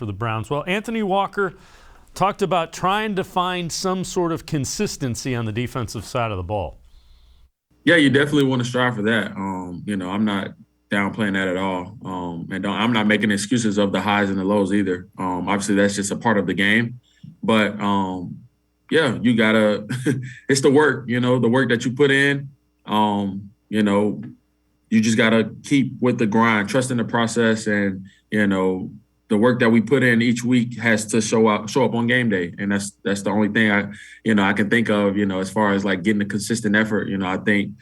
for the Browns. Well, Anthony Walker talked about trying to find some sort of consistency on the defensive side of the ball. Yeah, you definitely want to strive for that. I'm not downplaying that at all. I'm not making excuses of the highs and the lows either. Obviously, that's just a part of the game. But, you got to – it's the work, the work that you put in. You just got to keep with the grind, trust in the process, and, the work that we put in each week has to show up on game day. And that's the only thing I can think of, as far as like getting a consistent effort. I think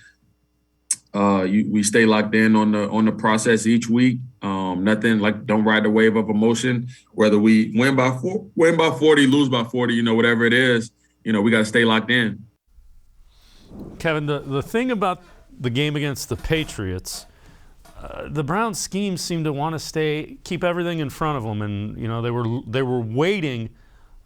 we stay locked in on the process each week. Nothing like don't ride the wave of emotion, whether we win by 40, lose by 40, whatever it is, we got to stay locked in. Kevin, the thing about the game against the Patriots, the Browns' schemes seem to want to keep everything in front of them, and they were waiting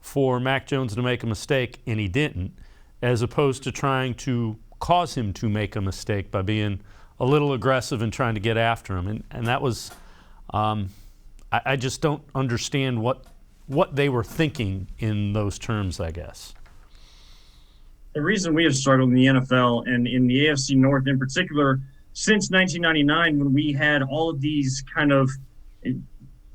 for Mac Jones to make a mistake, and he didn't, as opposed to trying to cause him to make a mistake by being a little aggressive and trying to get after him, and that was, I just don't understand what they were thinking in those terms, I guess. The reason we have struggled in the NFL and in the AFC North in particular since 1999, when we had all of these kind of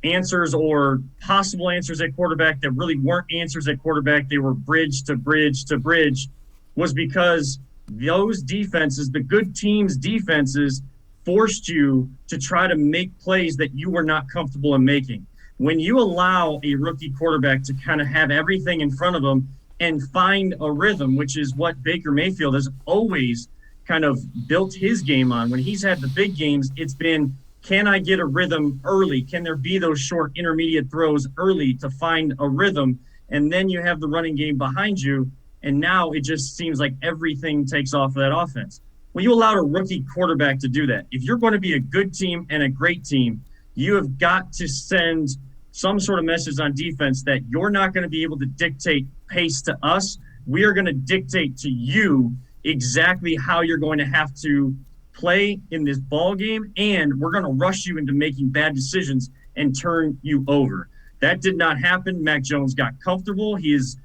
answers or possible answers at quarterback that really weren't answers at quarterback, they were bridge to bridge to bridge, was because those defenses, the good teams' defenses, forced you to try to make plays that you were not comfortable in making. When you allow a rookie quarterback to kind of have everything in front of him and find a rhythm, which is what Baker Mayfield has always kind of built his game on. When he's had the big games, it's been, can I get a rhythm early? Can there be those short intermediate throws early to find a rhythm? And then you have the running game behind you. And now it just seems like everything takes off of that offense. Well, you allowed a rookie quarterback to do that. If you're going to be a good team and a great team, you have got to send some sort of message on defense that you're not going to be able to dictate pace to us. We are going to dictate to you exactly how you're going to have to play in this ball game, and we're going to rush you into making bad decisions and turn you over. That did not happen. Mac Jones got comfortable. He is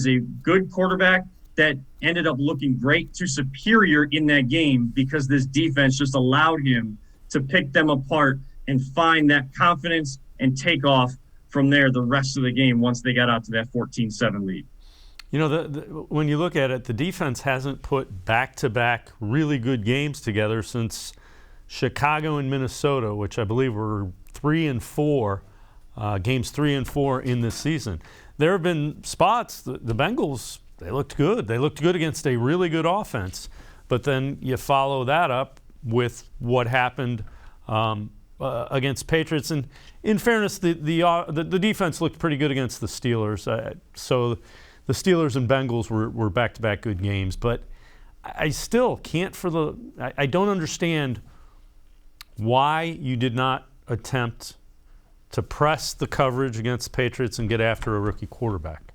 a good quarterback that ended up looking great to superior in that game because this defense just allowed him to pick them apart and find that confidence and take off from there the rest of the game once they got out to that 14-7 lead. When you look at it, the defense hasn't put back-to-back really good games together since Chicago and Minnesota, which I believe were 3-4, games 3 and 4 in this season. There have been spots, the Bengals, they looked good. They looked good against a really good offense. But then you follow that up with what happened against Patriots. And in fairness, the defense looked pretty good against the Steelers. So the Steelers and Bengals were back-to-back good games. But I still can't I don't understand why you did not attempt to press the coverage against the Patriots and get after a rookie quarterback.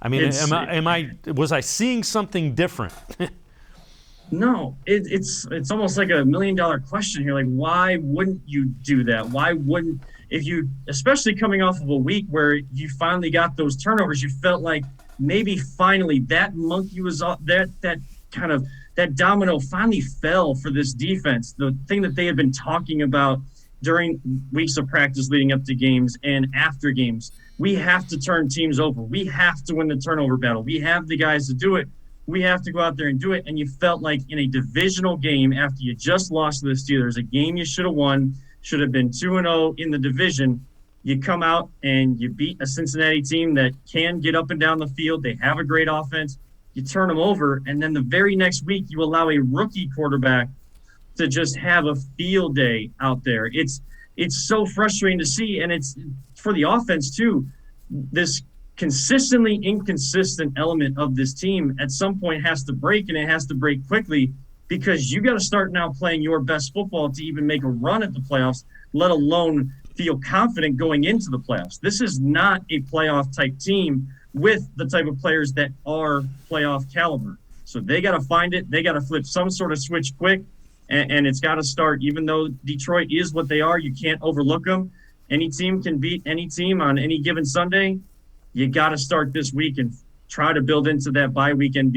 Was I seeing something different? No, it's almost like $1 million question here. Like, why wouldn't you do that? Why wouldn't, especially coming off of a week where you finally got those turnovers, you felt like maybe finally that monkey was off, that domino finally fell for this defense. The thing that they had been talking about during weeks of practice leading up to games and after games. We have to turn teams over. We have to win the turnover battle. We have the guys to do it. We have to go out there and do it. And you felt like in a divisional game after you just lost to the Steelers, a game you should have won, should have been 2-0 in the division, you come out and you beat a Cincinnati team that can get up and down the field. They have a great offense. You turn them over, and then the very next week you allow a rookie quarterback to just have a field day out there. It's so frustrating to see, and it's for the offense too. This consistently inconsistent element of this team at some point has to break, and it has to break quickly because you got to start now playing your best football to even make a run at the playoffs, let alone feel confident going into the playoffs. This is not a playoff type team with the type of players that are playoff caliber. So they got to find it. They got to flip some sort of switch quick. And it's got to start, even though Detroit is what they are, you can't overlook them. any team can beat any team on any given Sunday. You got to start this week and try to build into that bye weekend